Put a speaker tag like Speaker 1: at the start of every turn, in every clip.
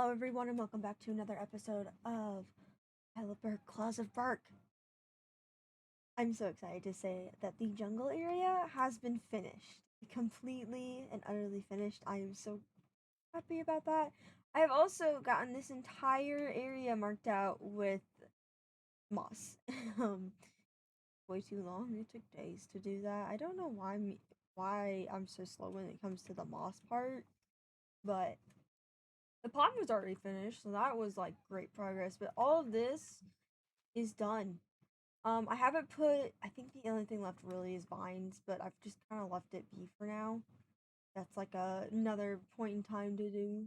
Speaker 1: Hello, everyone, and welcome back to another episode of Isle of Berk, Claws of Berk. I'm so excited to say that the jungle area has been finished. Completely and utterly finished. I am so happy about that. I have also gotten this entire area marked out with moss. um, way too long. It took days to do that. I don't know why I'm so slow when it comes to the moss part, but the pond was already finished, so that was like great progress. But all of this is done. I haven't put. I think the only thing left really is vines, but I've just kind of left it be for now. That's like another point in time to do.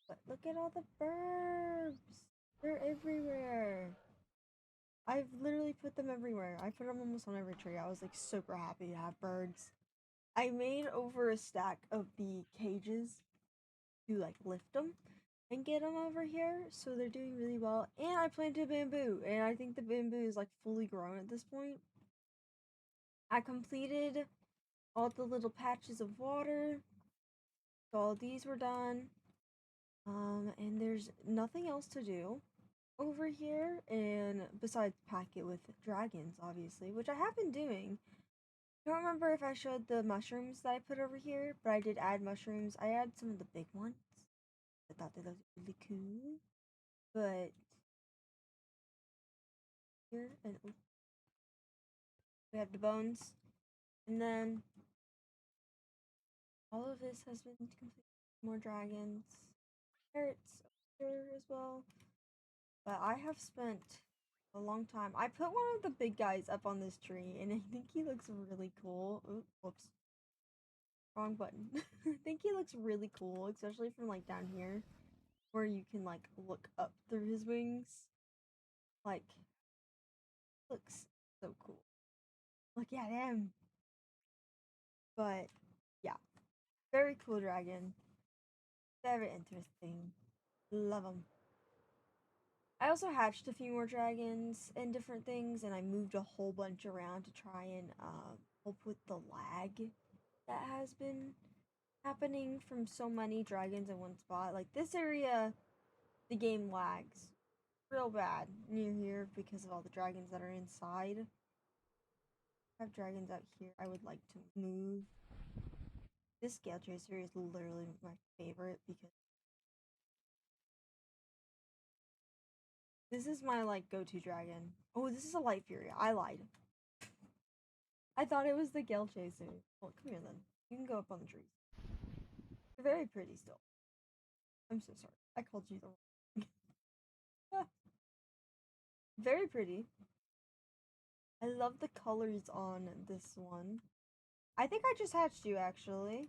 Speaker 1: But look at all the birds. They're everywhere. I've literally put them everywhere. I put them almost on every tree. I was like super happy to have birds. I made over a stack of the cages to like lift them and get them over here, so they're doing really well. And I planted bamboo, and I think the bamboo is like fully grown at this point. I completed all the little patches of water, so all these were done. And there's nothing else to do over here, and besides pack it with dragons, obviously, which I have been doing. I don't remember if I showed the mushrooms that I put over here, but I did add mushrooms. I added some of the big ones. I thought they looked really cool. But here, and we have the bones, and then all of this has been completed. More dragons, parrots over here as well. But I have spent a long time. I put one of the big guys up on this tree, and I think he looks really cool. Ooh, whoops, wrong button. I think he looks really cool, especially from like down here, where you can like look up through his wings. Like, looks so cool. Look at him. But yeah, very cool dragon. Very interesting. Love him. I also hatched a few more dragons and different things, and I moved a whole bunch around to try and help with the lag that has been happening from so many dragons in one spot. Like this area, the game lags real bad near here because of all the dragons that are inside. I have dragons out here I would like to move. This scale chaser is literally my favorite because this is my like go-to dragon. Oh, this is a light fury. I lied. I thought it was the Gale Chaser. Well, come here then. You can go up on the trees. You're very pretty still. I'm so sorry. I called you the wrong. Very pretty. I love the colors on this one. I think I just hatched you actually.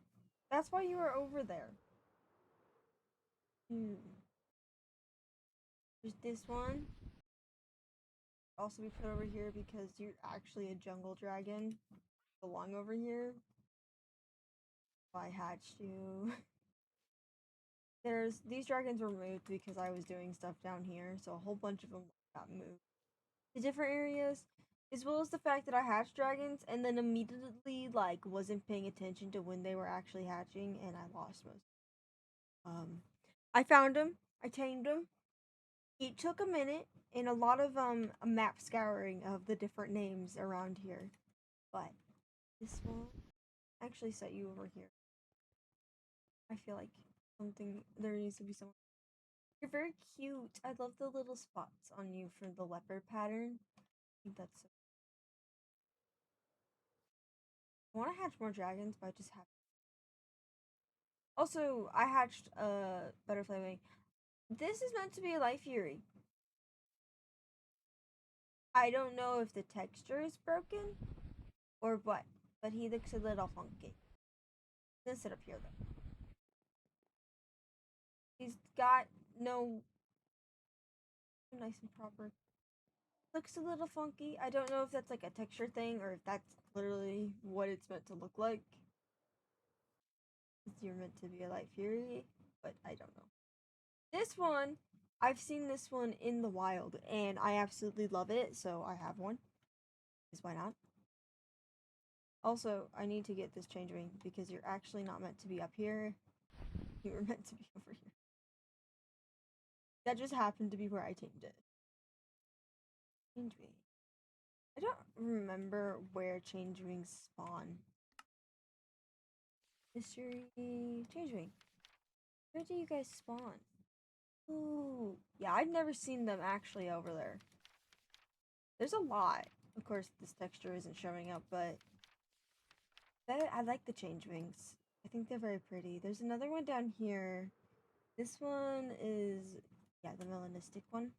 Speaker 1: That's why you were over there. Hmm. There's this one. Also be put over here because you're actually a jungle dragon. Belong over here. I hatched you. There's these dragons were moved because I was doing stuff down here, so a whole bunch of them got moved to different areas, as well as the fact that I hatched dragons and then immediately like wasn't paying attention to when they were actually hatching, and I lost most. I found them, I tamed them. It took a minute and a lot of a map scouring of the different names around here, but this one actually set you over here. I feel like something there needs to be someone. You're very cute. I love the little spots on you for the leopard pattern. I think that's so. I want to hatch more dragons, but I just have. Also, I hatched a butterfly wing. This is meant to be a light fury. I don't know if the texture is broken or what, but he looks a little funky. Let's sit up here though. He's got no nice and proper. Looks a little funky. I don't know if that's like a texture thing or if that's literally what it's meant to look like. You're meant to be a light fury, but I don't know. This one, I've seen this one in the wild, and I absolutely love it, so I have one. Because why not? Also, I need to get this change wing because you're actually not meant to be up here. You were meant to be over here. That just happened to be where I tamed it. Change wing. I don't remember where change wings spawn. Mystery change wing. Where do you guys spawn? Ooh, yeah, I've never seen them actually over there. There's a lot. Of course, this texture isn't showing up, but I like the change wings. I think they're very pretty. There's another one down here. This one is, yeah, the melanistic one.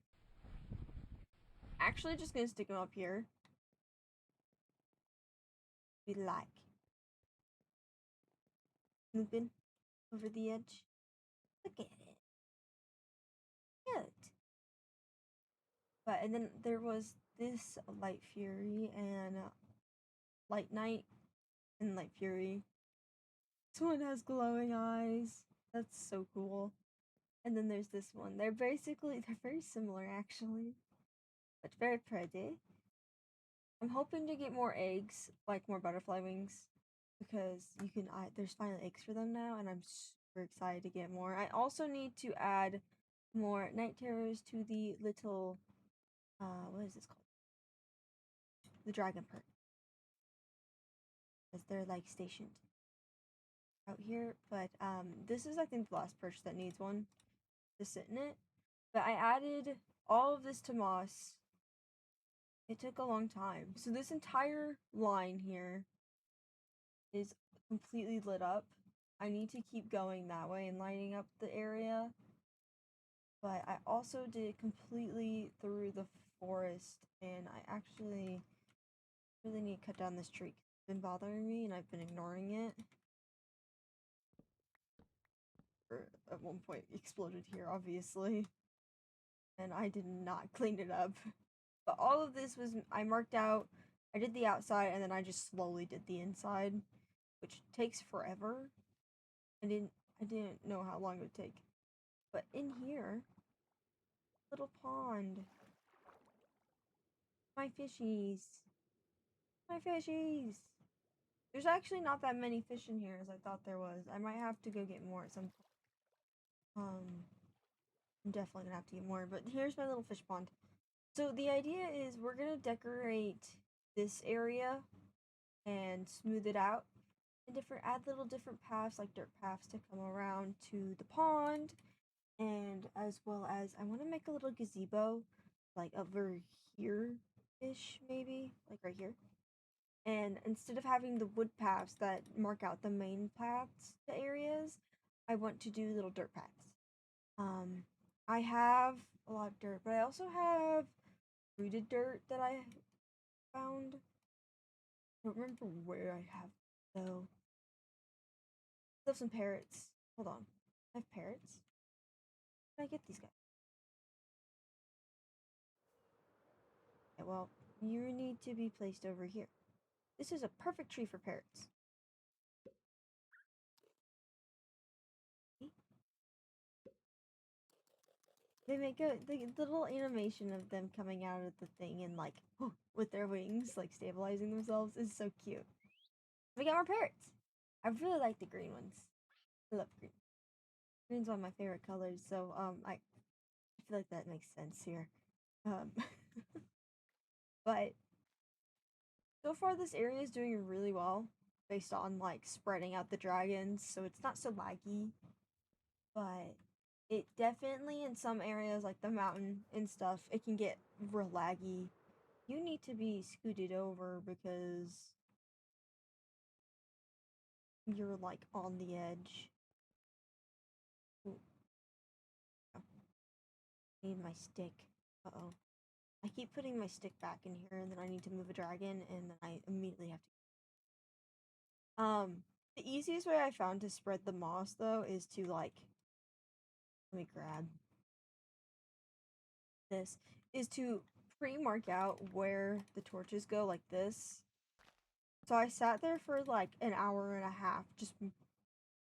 Speaker 1: Actually, just gonna stick them up here. We like snooping over the edge. Look at it. Cute. But and then there was this Light Fury and Light Knight and Light Fury. This one has glowing eyes. That's so cool. And then there's this one. They're very similar actually, but very pretty. I'm hoping to get more eggs, like more butterfly wings, because there's finally eggs for them now, and I'm super excited to get more. I also need to add more night terrors to the little, what is this called? The dragon perk, as they're like stationed out here. But this is I think the last perch that needs one to sit in it. But I added all of this to moss. It took a long time. So this entire line here is completely lit up. I need to keep going that way and lighting up the area. But I also did it completely through the forest, and I actually really need to cut down this tree. It's been bothering me and I've been ignoring it. At one point exploded here, obviously. And I did not clean it up. But all of this was, I marked out, I did the outside, and then I just slowly did the inside, which takes forever. I didn't know how long it would take. But in here, little pond. My fishies. My fishies. There's actually not that many fish in here as I thought there was. I might have to go get more at some point. I'm definitely gonna have to get more, but here's my little fish pond. So the idea is we're gonna decorate this area and smooth it out and add little different paths, like dirt paths, to come around to the pond, and as well as I want to make a little gazebo, like over here ish, maybe like right here. And instead of having the wood paths that mark out the main paths to areas, I want to do little dirt paths. I have a lot of dirt, but I also have rooted dirt that I found. I don't remember where I have though. I have some parrots. Hold on. I have parrots? How did I get these guys? Okay, well, you need to be placed over here. This is a perfect tree for parrots. They make the little animation of them coming out of the thing and like with their wings, like stabilizing themselves is so cute. We got more parrots. I really like the green ones. I love green. Green's one of my favorite colors, so I feel like that makes sense here. Um, but so far this area is doing really well based on like spreading out the dragons, so it's not so laggy. But it definitely in some areas like the mountain and stuff, it can get real laggy. You need to be scooted over because you're like on the edge. Ooh, oh, I need my stick. Uh-oh. I keep putting my stick back in here and then I need to move a dragon and then I immediately have to. The easiest way I found to spread the moss though is to like, let me grab this, is to pre-mark out where the torches go like this. So I sat there for like an hour and a half just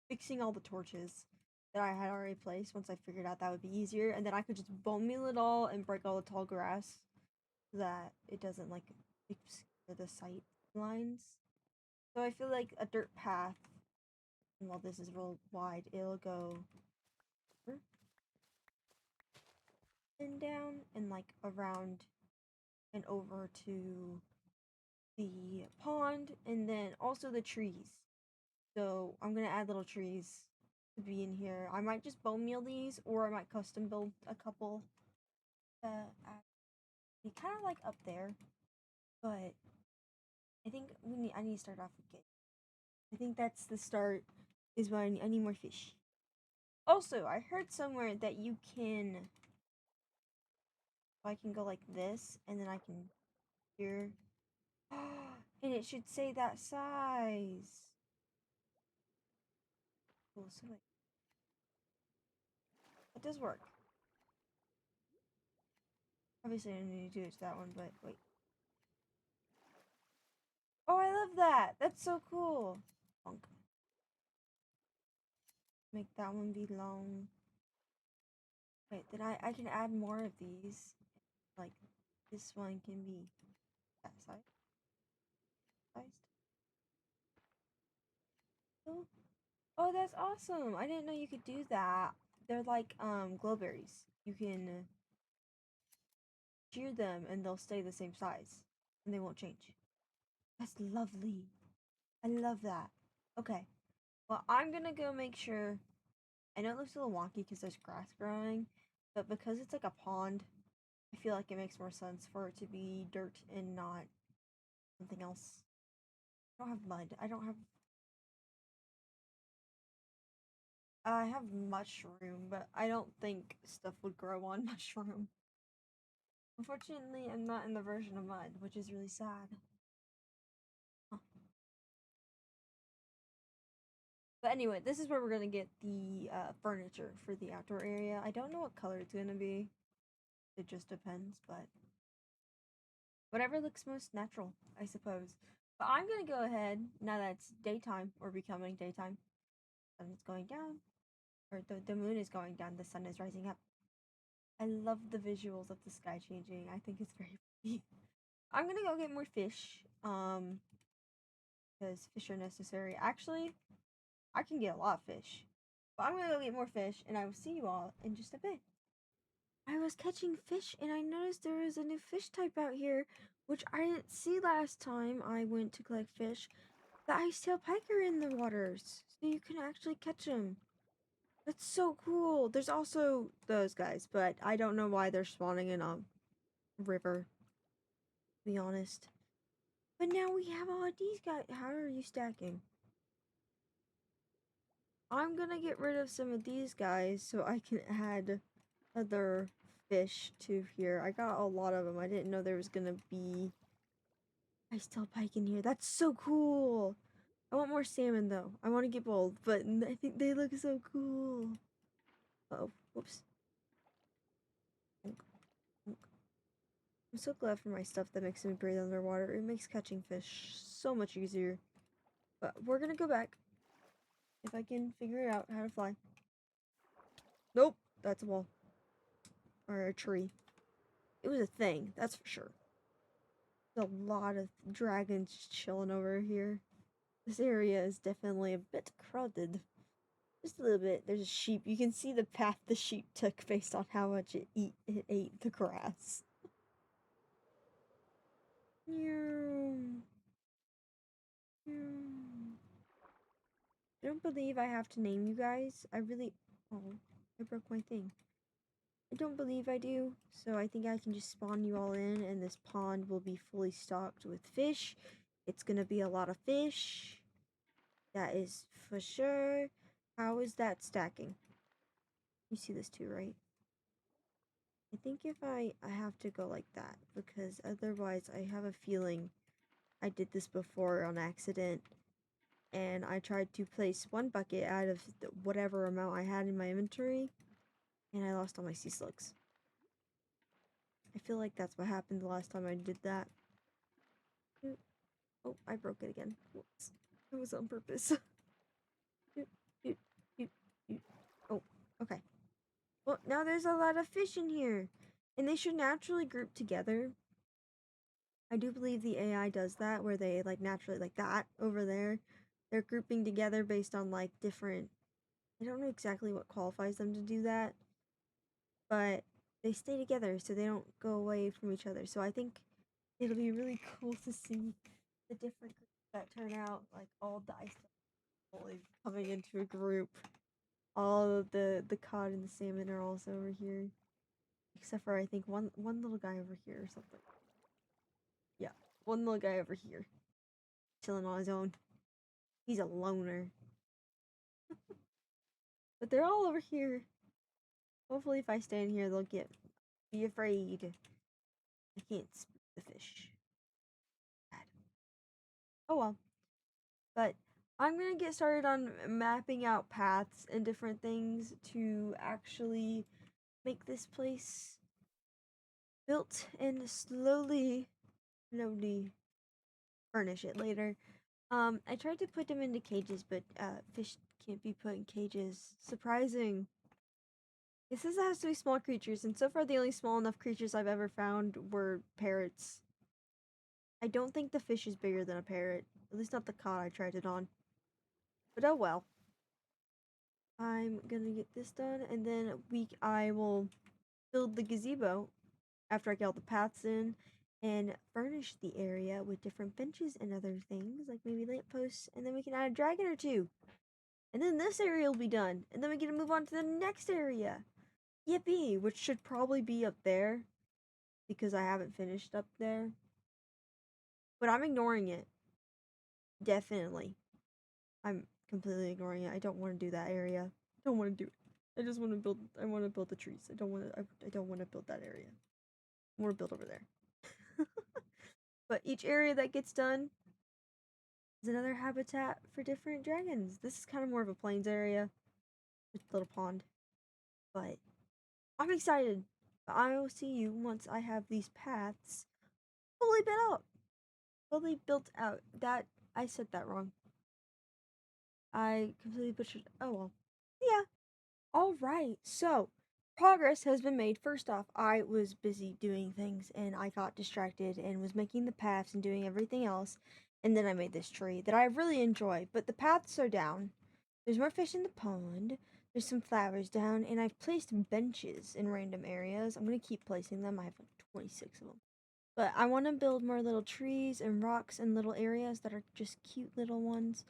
Speaker 1: fixing all the torches that I had already placed once I figured out that would be easier, and then I could just bone meal it all and break all the tall grass so that it doesn't like obscure the sight lines. So I feel like a dirt path, and while this is real wide, it'll go and down and like around and over to the pond and then also the trees. So I'm gonna add little trees to be in here. I might just bone meal these or I might custom build a couple be kind of like up there, but I think I need to start off with kids. I think that's the start. Is why I need more fish. Also, I heard somewhere that you can. I can go like this, and then I can here, and it should say that size. Cool. So wait, it does work. Obviously, I don't need to do it to that one, but wait. Oh, I love that. That's so cool. Bonk. Make that one be long. Wait, then I can add more of these. Like this one can be that size. Oh, oh, that's awesome! I didn't know you could do that. They're like glowberries. You can shear them and they'll stay the same size and they won't change. That's lovely. I love that. Okay. Well, I'm gonna go make sure. I know it looks a little wonky because there's grass growing, but because it's like a pond, I feel like it makes more sense for it to be dirt and not something else. I don't have mud. I have mushroom, but I don't think stuff would grow on mushroom. Unfortunately, I'm not in the version of mud, which is really sad. Huh. But anyway, this is where we're gonna get the furniture for the outdoor area. I don't know what color it's gonna be. It just depends, but whatever looks most natural, I suppose. But I'm gonna go ahead now that it's daytime or becoming daytime. Sun is going down, or the moon is going down. The sun is rising up. I love the visuals of the sky changing. I think it's very pretty. I'm gonna go get more fish. Because fish are necessary. Actually, I can get a lot of fish. But I'm gonna go get more fish, and I will see you all in just a bit. I was catching fish, and I noticed there was a new fish type out here, which I didn't see last time I went to collect fish. The icetail pike are in the waters, so you can actually catch them. That's so cool. There's also those guys, but I don't know why they're spawning in a river, to be honest. But now we have all of these guys. How are you stacking? I'm gonna get rid of some of these guys so I can add other fish to here. I got a lot of them. I didn't know there was gonna be icetail pike in here. That's so cool. I want more salmon though. I want to get both, but I think they look so cool. Oh, whoops. I'm so glad for my stuff that makes me breathe underwater. It makes catching fish so much easier. But we're gonna go back. If I can figure out how to fly. Nope, that's a wall. Or a tree. It was a thing, that's for sure. There's a lot of dragons chilling over here. This area is definitely a bit crowded. Just a little bit. There's a sheep. You can see the path the sheep took based on how much it ate the grass. I don't believe I have to name you guys. I really... Oh, I broke my thing. I don't believe I do, so I think I can just spawn you all in, and this pond will be fully stocked with fish. It's gonna be a lot of fish. That is for sure. How is that stacking? You see this too, right? I think if I have to go like that, because otherwise I have a feeling I did this before on accident, and I tried to place one bucket out of whatever amount I had in my inventory, and I lost all my sea slugs. I feel like that's what happened the last time I did that. Oh, I broke it again. Whoops. It was on purpose. Oh, okay. Well, now there's a lot of fish in here. And they should naturally group together. I do believe the AI does that, where they, like, naturally, like that, over there. They're grouping together based on, like, different... I don't know exactly what qualifies them to do that. But they stay together so they don't go away from each other. So I think it'll be really cool to see the different groups that turn out, like all the ice coming into a group. All of the cod and the salmon are also over here, except for I think one little guy over here or something. Yeah, one little guy over here, chilling on his own. He's a loner, but they're all over here. Hopefully, if I stand here, they'll be afraid. I can't speak the fish. Oh well. But I'm gonna get started on mapping out paths and different things to actually make this place built and slowly furnish it later. I tried to put them into cages, but fish can't be put in cages. Surprising. It says it has to be small creatures, and so far the only small enough creatures I've ever found were parrots. I don't think the fish is bigger than a parrot. At least not the cod I tried it on. But oh well. I'm gonna get this done, and then I will build the gazebo after I get all the paths in, and furnish the area with different benches and other things, like maybe lampposts, and then we can add a dragon or two. And then this area will be done, and then we get to move on to the next area. Yippee! Which should probably be up there, because I haven't finished up there. But I'm ignoring it. Definitely. I'm completely ignoring it. I don't want to do that area. I don't want to do it. I just want to build. I want to build the trees. I don't want to. I don't want to build that area. I want to build over there. But each area that gets done is another habitat for different dragons. This is kind of more of a plains area with a little pond. But I'm excited. I will see you once I have these paths fully built out. Fully built out. That I said that wrong. I completely butchered. Oh well. Yeah. All right. So, progress has been made. First off, I was busy doing things and I got distracted and was making the paths and doing everything else. And then I made this tree that I really enjoy. But the paths are down. There's more fish in the pond. There's some flowers down. And I've placed benches in random areas. I'm going to keep placing them. I have like 26 of them. But I want to build more little trees and rocks and little areas that are just cute little ones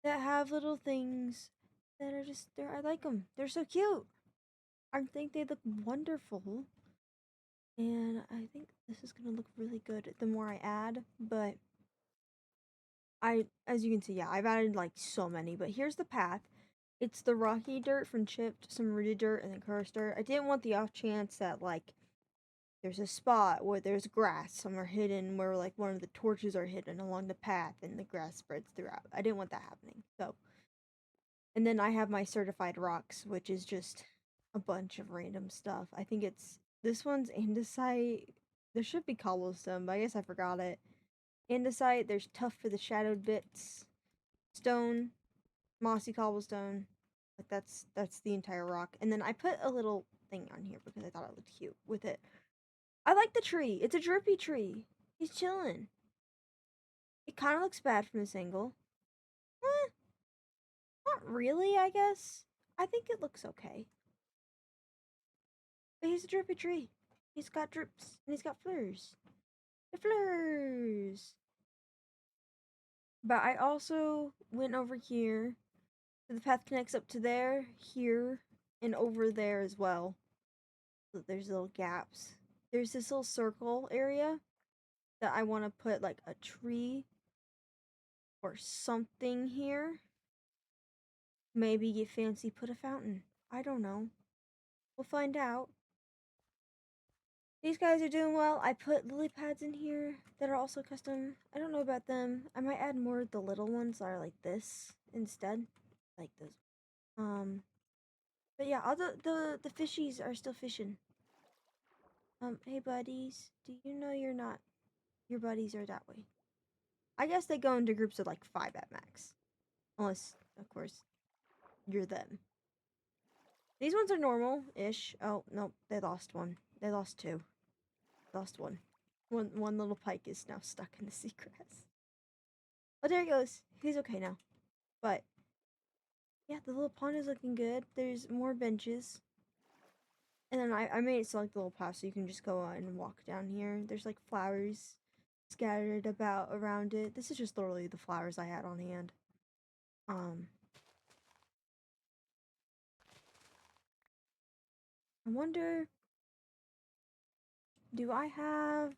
Speaker 1: that have little things that are just there. I like them. They're so cute. I think they look wonderful. And I think this is going to look really good the more I add, but as you can see, yeah, I've added like so many, but here's the path. It's the rocky dirt from chipped, some rooted dirt, and then cursed dirt. I didn't want the off chance that like there's a spot where there's grass somewhere hidden where like one of the torches are hidden along the path and the grass spreads throughout. I didn't want that happening. So, and then I have my certified rocks, which is just a bunch of random stuff. I think this one's andesite. There should be cobblestone, but I guess I forgot it. Andesite, there's tough for the shadowed bits. Stone, mossy cobblestone. Like that's the entire rock. And then I put a little thing on here because I thought it looked cute with it. I like the tree. It's a drippy tree. He's chilling. It kind of looks bad from this angle. Not really, I guess. I think it looks okay. But he's a drippy tree. He's got drips and he's got flowers. The flowers. But I also went over here. So the path connects up to there, here, and over there as well. So there's little gaps. There's this little circle area that I want to put like a tree or something here. Maybe get fancy, put a fountain. I don't know. We'll find out. These guys are doing well. I put lily pads in here that are also custom. I don't know about them. I might add more of the little ones that are like this instead. Like those. But yeah, all the fishies are still fishing. Hey buddies. Do you know you're not your buddies are that way? I guess they go into groups of like 5 at max. Unless, of course, you're them. These ones are normal-ish. Oh, no, they lost one. They lost 2. Lost one. One little pike is now stuck in the seagrass. Oh, there he goes. He's okay now. But, yeah, the little pond is looking good. There's more benches. And then I made it so like the little path so you can just go on and walk down here. There's like flowers scattered about around it. This is just literally the flowers I had on hand. I wonder, do I have...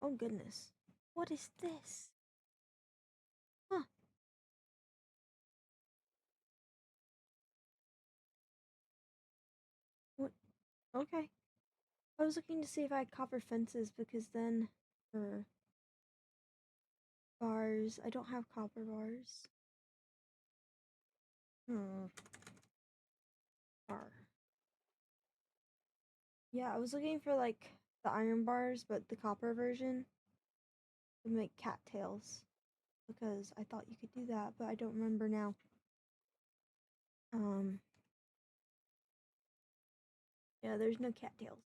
Speaker 1: Oh goodness. What is this? Huh. What? Okay. I was looking to see if I had copper fences because then for bars, I don't have copper bars. Bar. Yeah, I was looking for like the iron bars, but the copper version to make cattails because I thought you could do that, but I don't remember now. Yeah, there's no cattails.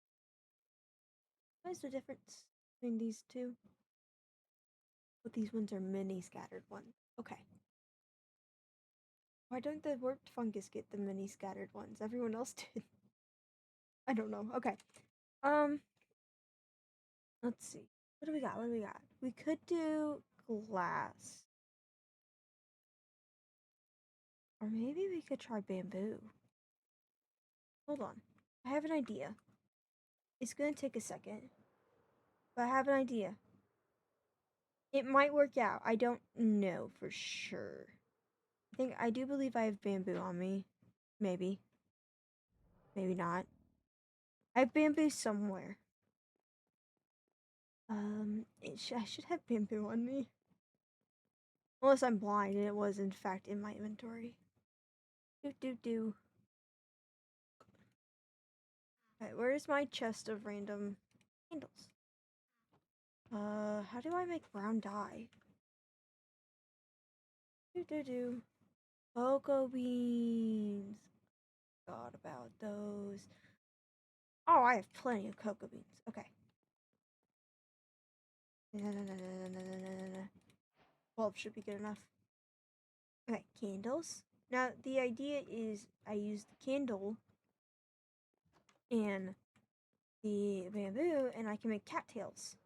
Speaker 1: What is the difference between these two? But these ones are mini scattered ones. Okay. Why don't the warped fungus get the mini scattered ones? Everyone else did. I don't know. Okay. Um, let's see. What do we got? What do we got? We could do glass. Or maybe we could try bamboo. Hold on. I have an idea. It's gonna take a second. But I have an idea. It might work out. I don't know for sure. I do believe I have bamboo on me. Maybe. Maybe not. I have bamboo somewhere. I should have bamboo on me. Unless I'm blind and it was in fact in my inventory. Do. Alright, where's my chest of random candles? How do I make brown dye? Do. Cocoa beans. Forgot about those. Oh, I have plenty of cocoa beans. Okay. 12 should be good enough. Okay, candles. Now, the idea is I use the candle and the bamboo, and I can make cattails.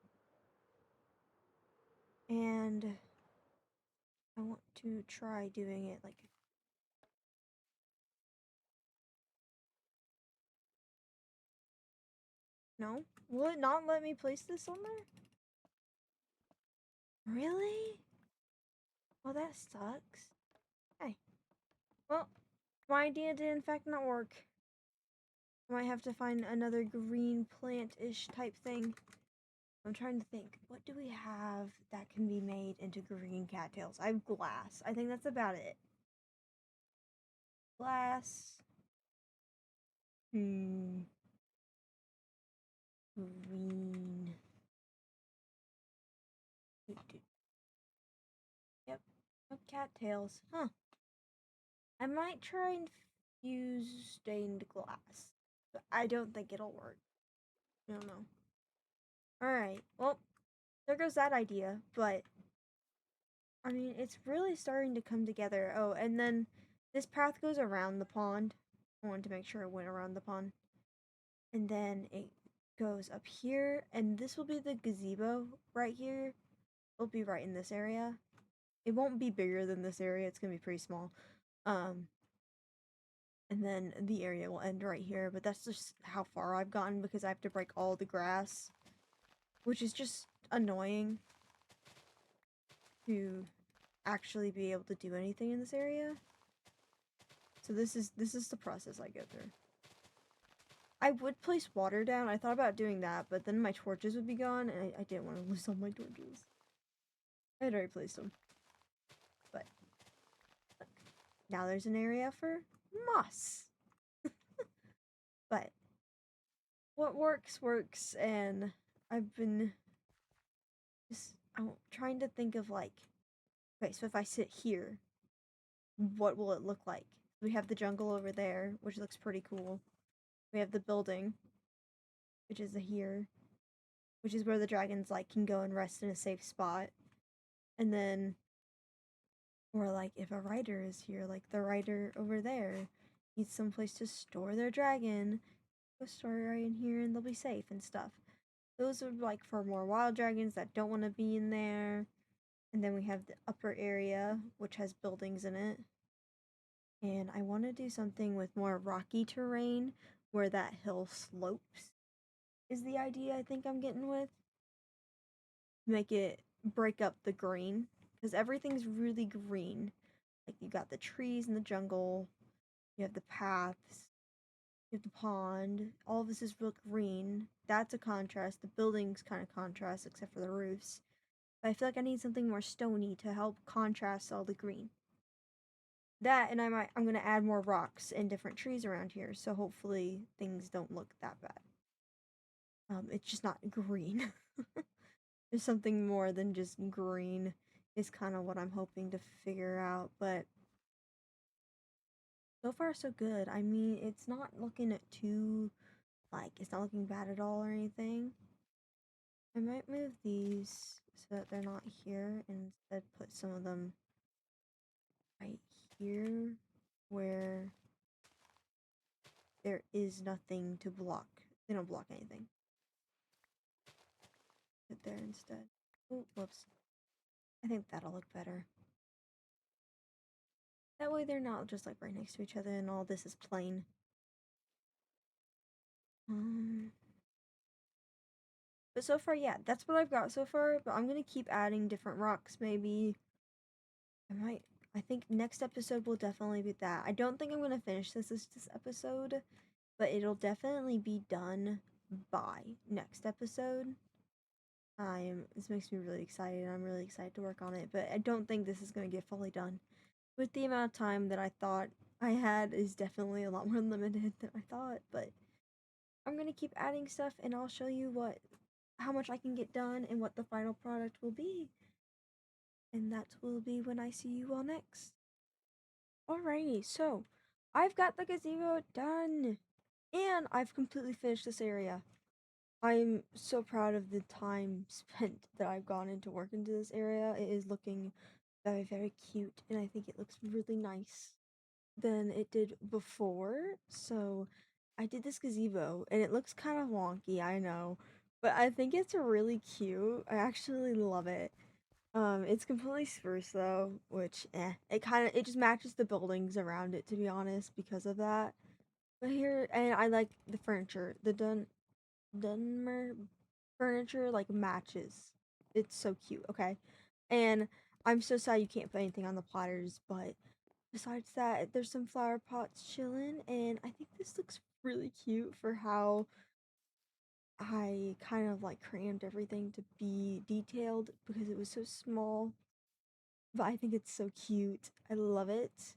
Speaker 1: And I want to try doing it like... No? Will it not let me place this on there? Really? Well, that sucks. Hey. Well, my idea did in fact not work. I might have to find another green plant-ish type thing. I'm trying to think. What do we have that can be made into green cattails? I have glass. I think that's about it. Glass. Green. Yep. No cattails. Huh. I might try and use stained glass. But I don't think it'll work. I don't know. Alright. Well, there goes that idea. But, I mean, it's really starting to come together. Oh, and then this path goes around the pond. I wanted to make sure it went around the pond. And then it goes up here. And this will be the gazebo right here. It'll be right in this area. It won't be bigger than this area. It's going to be pretty small. And then the area will end right here, but that's just how far I've gotten because I have to break all the grass, which is just annoying to actually be able to do anything in this area. So this is the process I go through. I would place water down. I thought about doing that, but then my torches would be gone, and I didn't want to lose all my torches. I had already placed them. But look, now there's an area for moss. But what works, and I've been just I'm trying to think of like, okay, so if I sit here, what will it look like? We have the jungle over there, which looks pretty cool. We have the building, which is here, which is where the dragons like can go and rest in a safe spot. And then, or like if a rider is here, like the rider over there, need some place to store their dragon. Go store it right in here and they'll be safe and stuff. Those are like for more wild dragons that don't want to be in there. And then we have the upper area, which has buildings in it. And I want to do something with more rocky terrain where that hill slopes, is the idea I think I'm getting with. Make it break up the green, because everything's really green. Like you got the trees in the jungle, you have the paths, you have the pond. All of this is real green. That's a contrast. The buildings kind of contrast except for the roofs. But I feel like I need something more stony to help contrast all the green. That, and I'm gonna add more rocks and different trees around here, so hopefully things don't look that bad. It's just not green. There's something more than just green is kind of what I'm hoping to figure out, but so far so good. I mean, it's not looking at too like it's not looking bad at all or anything. I might move these so that they're not here and instead put some of them right here where there is nothing to block. They don't block anything. Put there instead. Oh, whoops. I think that'll look better. That way they're not just like right next to each other and all this is plain. But so far, yeah, that's what I've got so far. But I'm gonna keep adding different rocks. Maybe I might. I think next episode will definitely be that. I don't think I'm gonna finish this episode, but it'll definitely be done by next episode. This makes me really excited. I'm really excited to work on it, but I don't think this is gonna get fully done. With the amount of time that I thought I had is definitely a lot more limited than I thought, but I'm gonna keep adding stuff and I'll show you how much I can get done and what the final product will be. And that will be when I see you all next. Alrighty, so I've got the gazebo done and I've completely finished this area. I'm so proud of the time spent that I've gone into work into this area. It is looking very, very cute and I think it looks really nice than it did before. So I did this gazebo and it looks kind of wonky, I know, but I think it's really cute. I actually love it. It's completely spruce though, which it just matches the buildings around it to be honest because of that. But here, and I like the furniture. The Dunmer furniture like matches. It's so cute, okay? And I'm so sad you can't put anything on the platters, but besides that, there's some flower pots chilling, and I think this looks really cute for how I kind of like crammed everything to be detailed because it was so small. But I think it's so cute. I love it.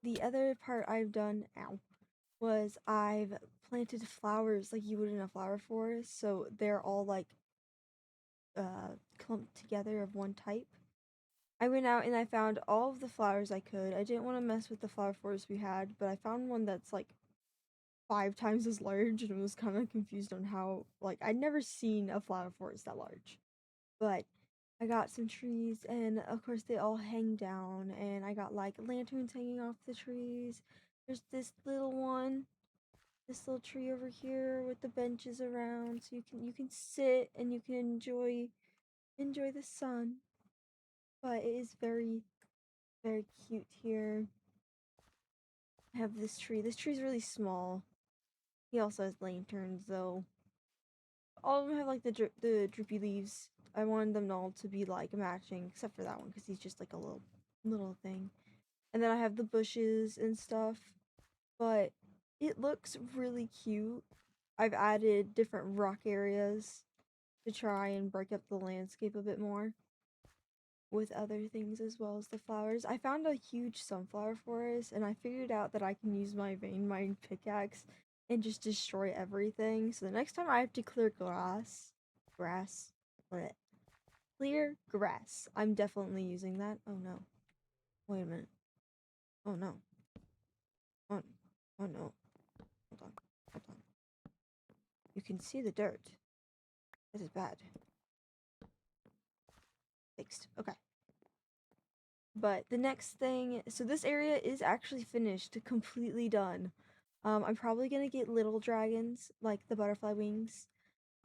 Speaker 1: The other part I've done, was I've planted flowers like you would in a flower forest, so they're all like clumped together of one type. I went out and I found all of the flowers I could. I didn't want to mess with the flower forest we had, but I found one that's like 5 times as large and was kind of confused on how like I'd never seen a flower forest that large. But I got some trees and of course they all hang down and I got like lanterns hanging off the trees. There's this little tree over here with the benches around so you can sit and you can enjoy the sun. But it is very very cute here. I have this tree. This tree's really small. He also has lanterns though. All of them have like the droopy leaves. I wanted them all to be like matching, except for that one because he's just like a little thing. And then I have the bushes and stuff, but it looks really cute. I've added different rock areas to try and break up the landscape a bit more with other things as well as the flowers. I found a huge sunflower forest and I figured out that I can use my vein mine pickaxe and just destroy everything. So the next time I have to clear grass, what? Clear grass. I'm definitely using that. Oh no. Wait a minute. Oh no. Oh, oh no. Hold on. Hold on. You can see the dirt. This is bad. Fixed. Okay. But the next thing, so this area is actually finished, completely done. I'm probably gonna get little dragons, like the butterfly wings.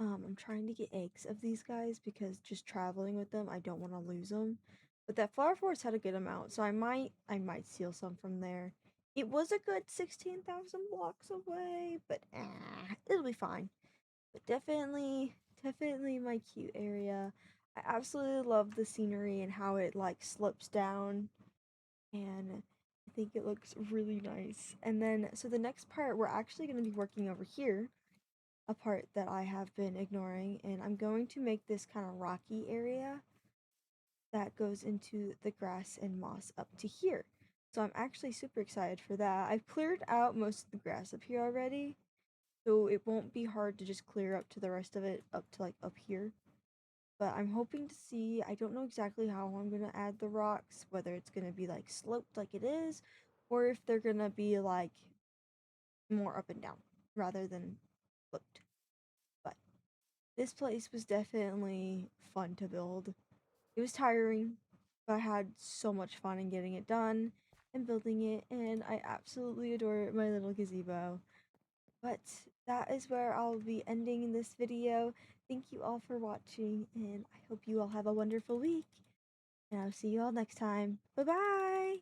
Speaker 1: I'm trying to get eggs of these guys because just traveling with them, I don't want to lose them. But that flower forest had a good amount, so I might steal some from there. It was a good 16,000 blocks away, but it'll be fine. But definitely my cute area. I absolutely love the scenery and how it like slopes down, and I think it looks really nice. And then so the next part we're actually going to be working over here, a part that I have been ignoring, and I'm going to make this kind of rocky area that goes into the grass and moss up to here. So I'm actually super excited for that. I've cleared out most of the grass up here already, so it won't be hard to just clear up to the rest of it up to like up here. But I'm hoping to see, I don't know exactly how I'm going to add the rocks, whether it's going to be like sloped like it is, or if they're going to be like more up and down rather than flipped. But this place was definitely fun to build. It was tiring, but I had so much fun in getting it done and building it, and I absolutely adore my little gazebo. But that is where I'll be ending this video. Thank you all for watching, and I hope you all have a wonderful week. And I'll see you all next time. Bye bye!